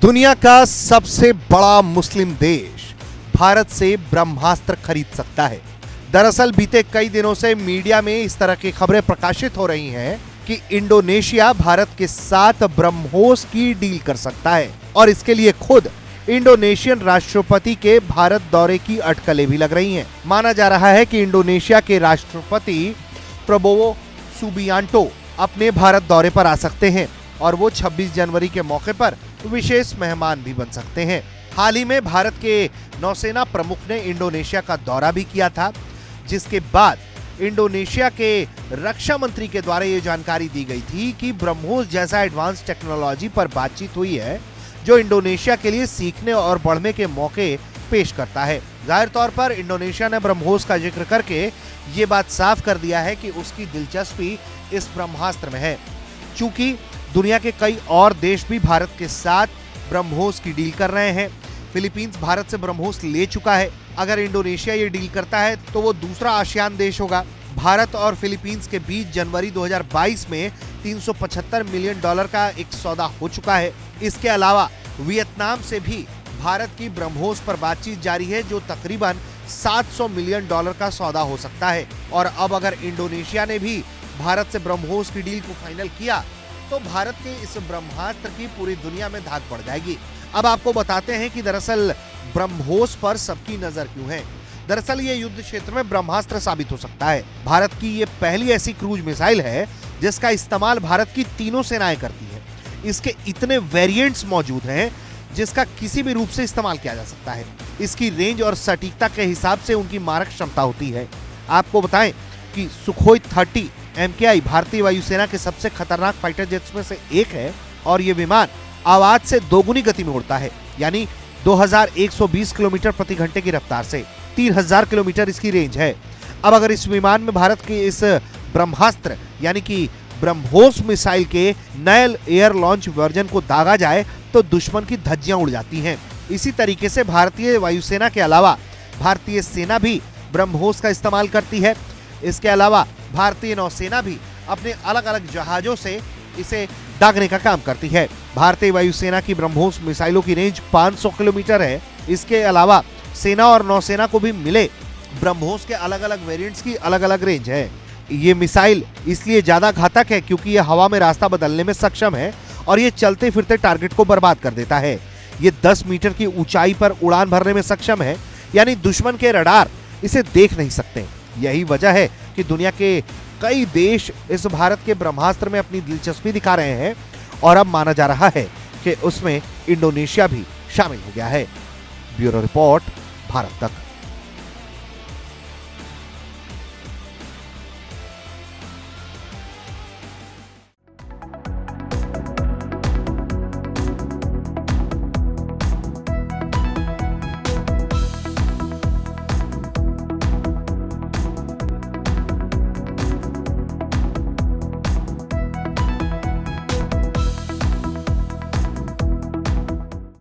दुनिया का सबसे बड़ा मुस्लिम देश भारत से ब्रह्मास्त्र खरीद सकता है। दरअसल बीते कई दिनों से मीडिया में इस तरह की खबरें प्रकाशित हो रही हैं कि इंडोनेशिया भारत के साथ ब्रह्मोस की डील कर सकता है और इसके लिए खुद इंडोनेशियन राष्ट्रपति के भारत दौरे की अटकलें भी लग रही हैं। माना जा रहा है कि इंडोनेशिया के राष्ट्रपति प्रबोवो सुबियांटो अपने भारत दौरे पर आ सकते हैं और वो 26 जनवरी के मौके पर विशेष मेहमान भी बन सकते हैं। हाल ही में भारत के नौसेना प्रमुख ने इंडोनेशिया का दौरा भी किया था, जिसके बाद इंडोनेशिया के रक्षा मंत्री के द्वारा ये जानकारी दी गई थी कि ब्रह्मोस जैसा एडवांस टेक्नोलॉजी पर बातचीत हुई है जो इंडोनेशिया के लिए सीखने और बढ़ने के मौके पेश करता है। जाहिर तौर पर इंडोनेशिया ने ब्रह्मोस का जिक्र करके ये बात साफ कर दिया है कि उसकी दिलचस्पी इस ब्रह्मास्त्र में है। चूंकि दुनिया के कई और देश भी भारत के साथ ब्रह्मोस की डील कर रहे हैं। फिलीपींस भारत से ब्रह्मोस ले चुका है। अगर इंडोनेशिया ये डील करता है तो वो दूसरा आसियान देश होगा। भारत और फिलीपींस के बीच जनवरी 2022 में $375 मिलियन का एक सौदा हो चुका है। इसके अलावा वियतनाम से भी भारत की ब्रह्मोस पर बातचीत जारी है जो तकरीबन $700 मिलियन का सौदा हो सकता है। और अब अगर इंडोनेशिया ने भी भारत से ब्रह्मोस की डील को फाइनल किया तो भारत के इस ब्रह्मास्त्र की पूरी दुनिया में धाक बढ़ जाएगी। अब आपको बताते हैं कि दरअसल ब्रह्मोस पर सबकी नजर क्यों है। दरअसल ये युद्ध क्षेत्र में ब्रह्मास्त्र साबित हो सकता है। भारत की ये पहली ऐसी क्रूज मिसाइल है जिसका इस्तेमाल भारत की तीनों सेनाएं करती है। इसके इतने वेरिएंट्स मौजूद हैं जिसका किसी भी रूप से इस्तेमाल किया जा सकता है। इसकी रेंज और सटीकता के हिसाब से उनकी मारक क्षमता होती है। आपको बताएं कि सुखोई 30 MKI भारतीय वायुसेना के सबसे खतरनाक फाइटर जेट्स में से एक है और ये विमान आवाज से दोगुनी गति में उड़ता है, यानी 2120 किलोमीटर प्रति घंटे की रफ्तार से। 3000 किलोमीटर इसकी रेंज है। अब अगर इस विमान में भारत के इस ब्रह्मास्त्र यानी कि ब्रह्मोस मिसाइल के नए एयर लॉन्च वर्जन को दागा जाए तो दुश्मन की धज्जियां उड़ जाती हैं। इसी तरीके से भारतीय वायुसेना के अलावा भारतीय सेना भी ब्रह्मोस का इस्तेमाल करती है। इसके अलावा भारतीय नौसेना भी अपने अलग अलग जहाजों से इसे दागने का काम करती है। भारतीय वायुसेना की ब्रह्मोस मिसाइलों की रेंज 500 किलोमीटर है। इसके अलावा सेना और नौसेना को भी मिले ब्रह्मोस के अलग अलग वेरिएंट्स की अलग अलग रेंज है। ये मिसाइल इसलिए ज्यादा घातक है क्योंकि ये हवा में रास्ता बदलने में सक्षम है और ये चलते फिरते टारगेट को बर्बाद कर देता है। ये 10 मीटर की ऊंचाई पर उड़ान भरने में सक्षम है, यानी दुश्मन के रडार इसे देख नहीं सकते। यही वजह है कि दुनिया के कई देश इस भारत के ब्रह्मास्त्र में अपनी दिलचस्पी दिखा रहे हैं और अब माना जा रहा है कि उसमें इंडोनेशिया भी शामिल हो गया है। ब्यूरो रिपोर्ट, भारत तक।